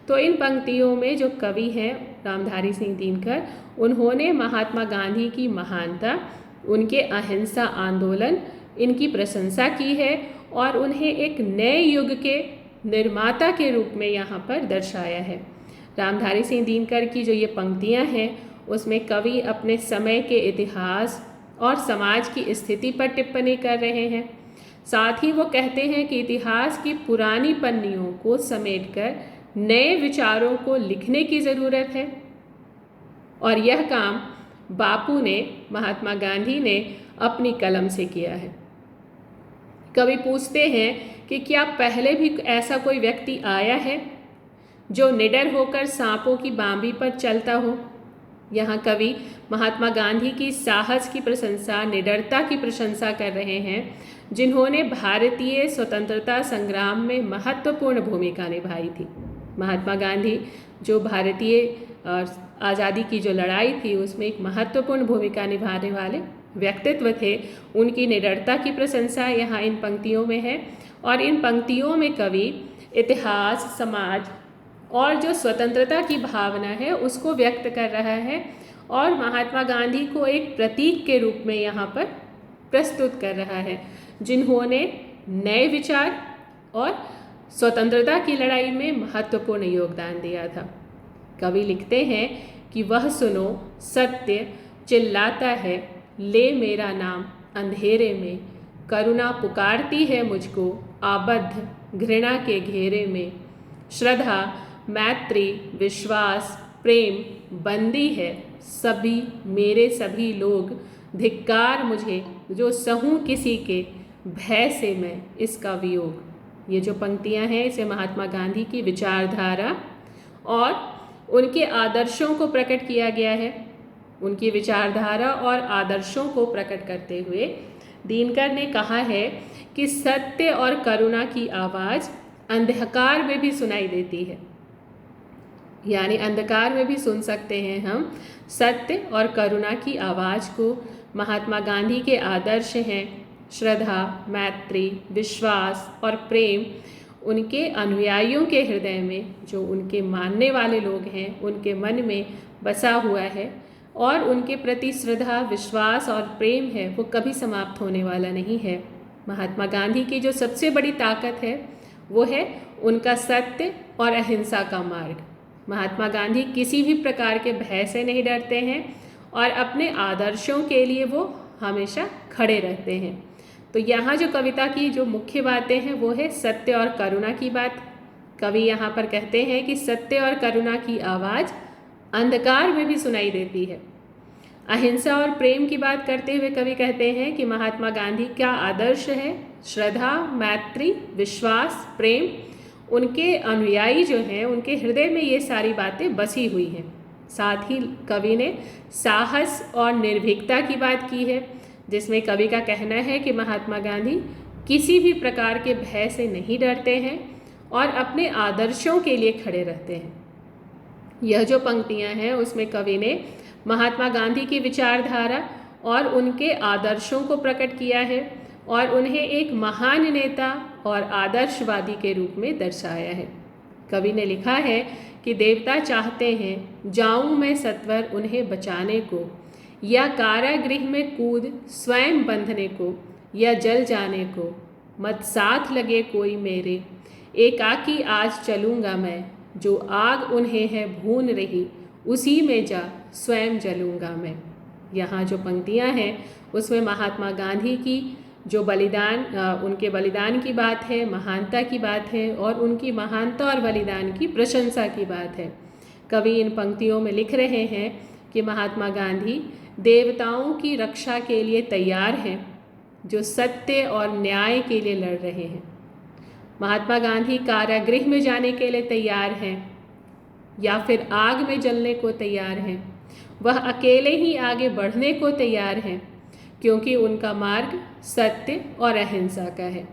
तो इन पंक्तियों में जो कवि हैं रामधारी सिंह दिनकर, उन्होंने महात्मा गांधी की महानता, उनके अहिंसा आंदोलन, इनकी प्रशंसा की है और उन्हें एक नए युग के निर्माता के रूप में यहाँ पर दर्शाया है। रामधारी सिंह दिनकर की जो ये पंक्तियाँ हैं उसमें कवि अपने समय के इतिहास और समाज की स्थिति पर टिप्पणी कर रहे हैं। साथ ही वो कहते हैं कि इतिहास की पुरानी पन्नियों को समेटकर नए विचारों को लिखने की ज़रूरत है और यह काम बापू ने, महात्मा गांधी ने अपनी कलम से किया है। कवि पूछते हैं कि क्या पहले भी ऐसा कोई व्यक्ति आया है जो निडर होकर सांपों की बांबी पर चलता हो। यहाँ कवि महात्मा गांधी की साहस की प्रशंसा, निडरता की प्रशंसा कर रहे हैं, जिन्होंने भारतीय स्वतंत्रता संग्राम में महत्वपूर्ण भूमिका निभाई थी। महात्मा गांधी जो भारतीय आज़ादी की जो लड़ाई थी उसमें एक महत्वपूर्ण भूमिका निभाने वाले व्यक्तित्व थे। उनकी निडरता की प्रशंसा यहाँ इन पंक्तियों में है और इन पंक्तियों में कवि इतिहास, समाज और जो स्वतंत्रता की भावना है उसको व्यक्त कर रहा है और महात्मा गांधी को एक प्रतीक के रूप में यहाँ पर प्रस्तुत कर रहा है, जिन्होंने नए विचार और स्वतंत्रता की लड़ाई में महत्वपूर्ण योगदान दिया था। कवि लिखते हैं कि वह सुनो सत्य चिल्लाता है, ले मेरा नाम अंधेरे में, करुणा पुकारती है मुझको आबद्ध घृणा के घेरे में, श्रद्धा मैत्री विश्वास प्रेम बंदी है सभी मेरे सभी लोग, धिक्कार मुझे जो सहूँ किसी के भय से मैं इसका वियोग। ये जो पंक्तियाँ हैं इसे महात्मा गांधी की विचारधारा और उनके आदर्शों को प्रकट किया गया है। उनकी विचारधारा और आदर्शों को प्रकट करते हुए दिनकर ने कहा है कि सत्य और करुणा की आवाज़ अंधकार में भी सुनाई देती है, यानी अंधकार में भी सुन सकते हैं हम सत्य और करुणा की आवाज़ को। महात्मा गांधी के आदर्श हैं श्रद्धा, मैत्री, विश्वास और प्रेम। उनके अनुयायियों के हृदय में, जो उनके मानने वाले लोग हैं, उनके मन में बसा हुआ है और उनके प्रति श्रद्धा, विश्वास और प्रेम है वो कभी समाप्त होने वाला नहीं है। महात्मा गांधी की जो सबसे बड़ी ताकत है वो है उनका सत्य और अहिंसा का मार्ग। महात्मा गांधी किसी भी प्रकार के भय से नहीं डरते हैं और अपने आदर्शों के लिए वो हमेशा खड़े रहते हैं। तो यहाँ जो कविता की जो मुख्य बातें हैं वो है सत्य और करुणा की बात। कवि यहाँ पर कहते हैं कि सत्य और करुणा की आवाज़ अंधकार में भी सुनाई देती है। अहिंसा और प्रेम की बात करते हुए कवि कहते हैं कि महात्मा गांधी का आदर्श है श्रद्धा, मैत्री, विश्वास, प्रेम। उनके अनुयायी जो हैं उनके हृदय में ये सारी बातें बसी हुई हैं। साथ ही कवि ने साहस और निर्भीकता की बात की है, जिसमें कवि का कहना है कि महात्मा गांधी किसी भी प्रकार के भय से नहीं डरते हैं और अपने आदर्शों के लिए खड़े रहते हैं। यह जो पंक्तियां हैं उसमें कवि ने महात्मा गांधी की विचारधारा और उनके आदर्शों को प्रकट किया है और उन्हें एक महान नेता और आदर्शवादी के रूप में दर्शाया है। कवि ने लिखा है कि देवता चाहते हैं जाऊं मैं सत्वर उन्हें बचाने को, या कारागृह में कूद स्वयं बंधने को, या जल जाने को, मत साथ लगे कोई मेरे, एकाकी आज चलूँगा मैं, जो आग उन्हें है भून रही उसी में जा स्वयं जलूँगा मैं। यहाँ जो पंक्तियाँ हैं उसमें महात्मा गांधी की जो बलिदान, उनके बलिदान की बात है, महानता की बात है और उनकी महानता और बलिदान की प्रशंसा की बात है। कवि इन पंक्तियों में लिख रहे हैं कि महात्मा गांधी देवताओं की रक्षा के लिए तैयार हैं, जो सत्य और न्याय के लिए लड़ रहे हैं। महात्मा गांधी कारागृह में जाने के लिए तैयार हैं या फिर आग में जलने को तैयार हैं। वह अकेले ही आगे बढ़ने को तैयार हैं, क्योंकि उनका मार्ग सत्य और अहिंसा का है।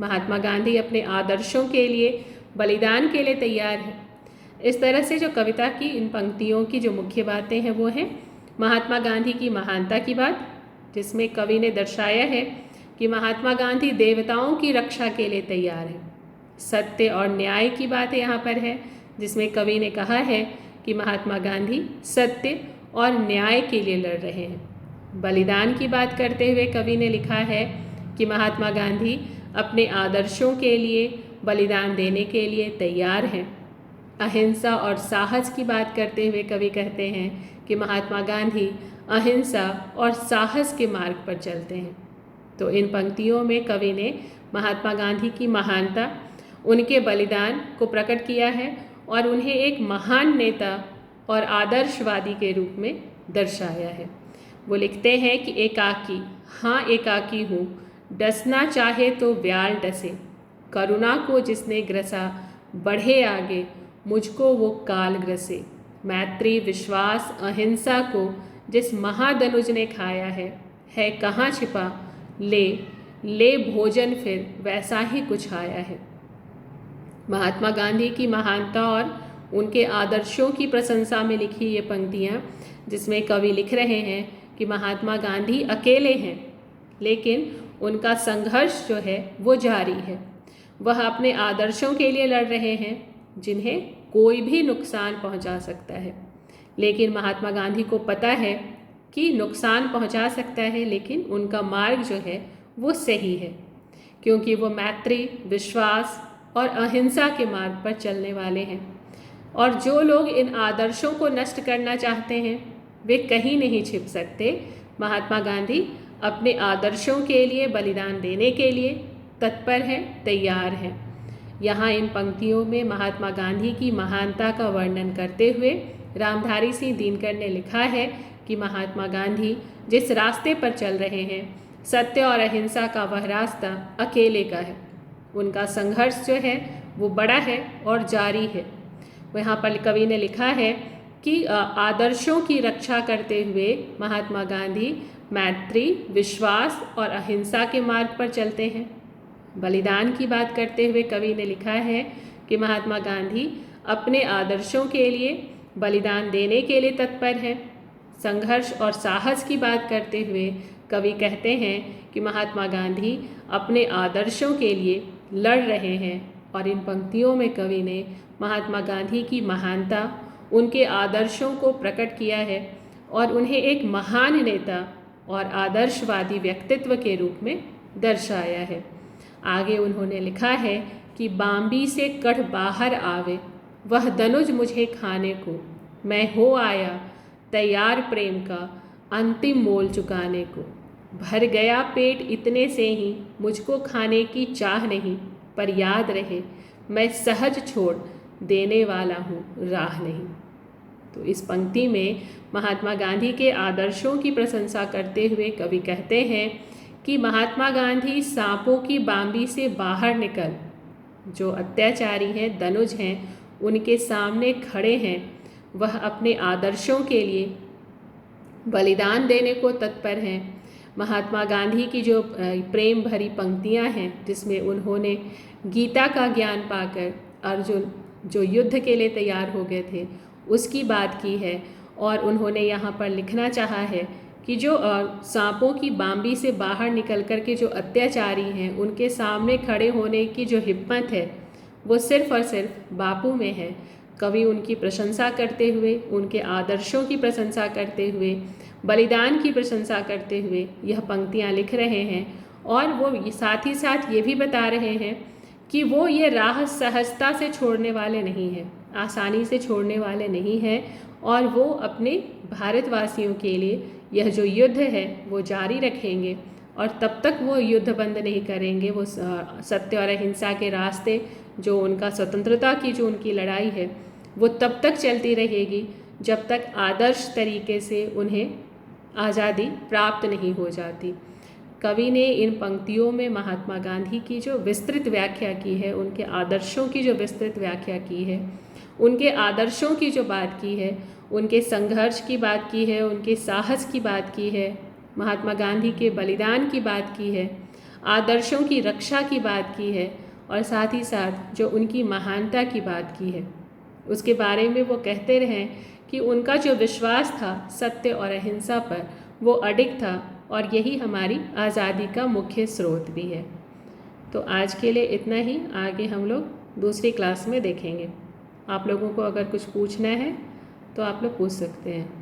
महात्मा गांधी अपने आदर्शों के लिए बलिदान के लिए तैयार हैं। इस तरह से जो कविता की इन पंक्तियों की जो मुख्य बातें हैं वो हैं महात्मा गांधी की महानता की बात, जिसमें कवि ने दर्शाया है कि महात्मा गांधी देवताओं की रक्षा के लिए तैयार हैं। सत्य और न्याय की बात यहाँ पर है, जिसमें कवि ने कहा है कि महात्मा गांधी सत्य और न्याय के लिए लड़ रहे हैं। बलिदान की बात करते हुए कवि ने लिखा है कि महात्मा गांधी अपने आदर्शों के लिए बलिदान देने के लिए तैयार हैं। अहिंसा और साहस की बात करते हुए कवि कहते हैं कि महात्मा गांधी अहिंसा और साहस के मार्ग पर चलते हैं। तो इन पंक्तियों में कवि ने महात्मा गांधी की महानता, उनके बलिदान को प्रकट किया है और उन्हें एक महान नेता और आदर्शवादी के रूप में दर्शाया है। वो लिखते हैं कि एकाकी, हाँ एकाकी हूँ, डसना चाहे तो व्याल डसे, करुणा को जिसने ग्रसा बढ़े आगे, मुझको वो काल ग्रसे, मैत्री विश्वास अहिंसा को जिस महादनुज ने खाया है कहाँ छिपा, ले भोजन फिर वैसा ही कुछ आया है। महात्मा गांधी की महानता और उनके आदर्शों की प्रशंसा में लिखी ये पंक्तियाँ, जिसमें कवि लिख रहे हैं कि महात्मा गांधी अकेले हैं, लेकिन उनका संघर्ष जो है वो जारी है। वह अपने आदर्शों के लिए लड़ रहे हैं जिन्हें कोई भी नुकसान पहुंचा सकता है, लेकिन महात्मा गांधी को पता है कि नुकसान पहुंचा सकता है, लेकिन उनका मार्ग जो है वो सही है, क्योंकि वो मैत्री विश्वास और अहिंसा के मार्ग पर चलने वाले हैं। और जो लोग इन आदर्शों को नष्ट करना चाहते हैं वे कहीं नहीं छिप सकते। महात्मा गांधी अपने आदर्शों के लिए बलिदान देने के लिए तत्पर हैं, तैयार हैं। यहाँ इन पंक्तियों में महात्मा गांधी की महानता का वर्णन करते हुए रामधारी सिंह दिनकर ने लिखा है कि महात्मा गांधी जिस रास्ते पर चल रहे हैं, सत्य और अहिंसा का वह रास्ता अकेले का है। उनका संघर्ष जो है वो बड़ा है और जारी है। यहाँ पर कवि ने लिखा है कि आदर्शों की रक्षा करते हुए महात्मा गांधी मैत्री विश्वास और अहिंसा के मार्ग पर चलते हैं। बलिदान की बात करते हुए कवि ने लिखा है कि महात्मा गांधी अपने आदर्शों के लिए बलिदान देने के लिए तत्पर हैं। संघर्ष और साहस की बात करते हुए कवि कहते हैं कि महात्मा गांधी अपने आदर्शों के लिए लड़ रहे हैं। और इन पंक्तियों में कवि ने महात्मा गांधी की महानता, उनके आदर्शों को प्रकट किया है और उन्हें एक महान नेता और आदर्शवादी व्यक्तित्व के रूप में दर्शाया है। आगे उन्होंने लिखा है कि बाम्बी से कढ़ बाहर आवे, वह दनुज मुझे खाने को, मैं हो आया तैयार प्रेम का अंतिम मोल चुकाने को। भर गया पेट इतने से ही, मुझको खाने की चाह नहीं, पर याद रहे मैं सहज छोड़ देने वाला हूँ, राह नहीं। तो इस पंक्ति में महात्मा गांधी के आदर्शों की प्रशंसा करते हुए कवि कहते हैं कि महात्मा गांधी सांपों की बाम्बी से बाहर निकल, जो अत्याचारी हैं, दनुज हैं, उनके सामने खड़े हैं। वह अपने आदर्शों के लिए बलिदान देने को तत्पर हैं। महात्मा गांधी की जो प्रेम भरी पंक्तियां हैं, जिसमें उन्होंने गीता का ज्ञान पाकर अर्जुन जो युद्ध के लिए तैयार हो गए थे उसकी बात की है। और उन्होंने यहाँ पर लिखना चाहा है कि जो सांपों की बाम्बी से बाहर निकल कर के जो अत्याचारी हैं, उनके सामने खड़े होने की जो हिम्मत है वो सिर्फ़ और सिर्फ बापू में है। कवि उनकी प्रशंसा करते हुए, उनके आदर्शों की प्रशंसा करते हुए, बलिदान की प्रशंसा करते हुए यह पंक्तियाँ लिख रहे हैं। और वो साथ ही साथ ये भी बता रहे हैं कि वो ये राह सहजता से छोड़ने वाले नहीं हैं, आसानी से छोड़ने वाले नहीं हैं, और वो अपने भारतवासियों के लिए यह जो युद्ध है वो जारी रखेंगे और तब तक वो युद्ध बंद नहीं करेंगे। वो सत्य और अहिंसा के रास्ते, जो उनका स्वतंत्रता की जो उनकी लड़ाई है, वो तब तक चलती रहेगी जब तक आदर्श तरीके से उन्हें आज़ादी प्राप्त नहीं हो जाती। कवि ने इन पंक्तियों में महात्मा गांधी की जो विस्तृत व्याख्या की है, उनके आदर्शों की जो विस्तृत व्याख्या की है, उनके आदर्शों की जो बात की है, उनके संघर्ष की बात की है, उनके साहस की बात की है, महात्मा गांधी के बलिदान की बात की है, आदर्शों की रक्षा की बात की है, और साथ ही साथ जो उनकी महानता की बात की है, उसके बारे में वो कहते रहे कि उनका जो विश्वास था सत्य और अहिंसा पर, वो अडिग था और यही हमारी आज़ादी का मुख्य स्रोत भी है। तो आज के लिए इतना ही, आगे हम लोग दूसरी क्लास में देखेंगे। आप लोगों को अगर कुछ पूछना है तो आप लोग पूछ सकते हैं।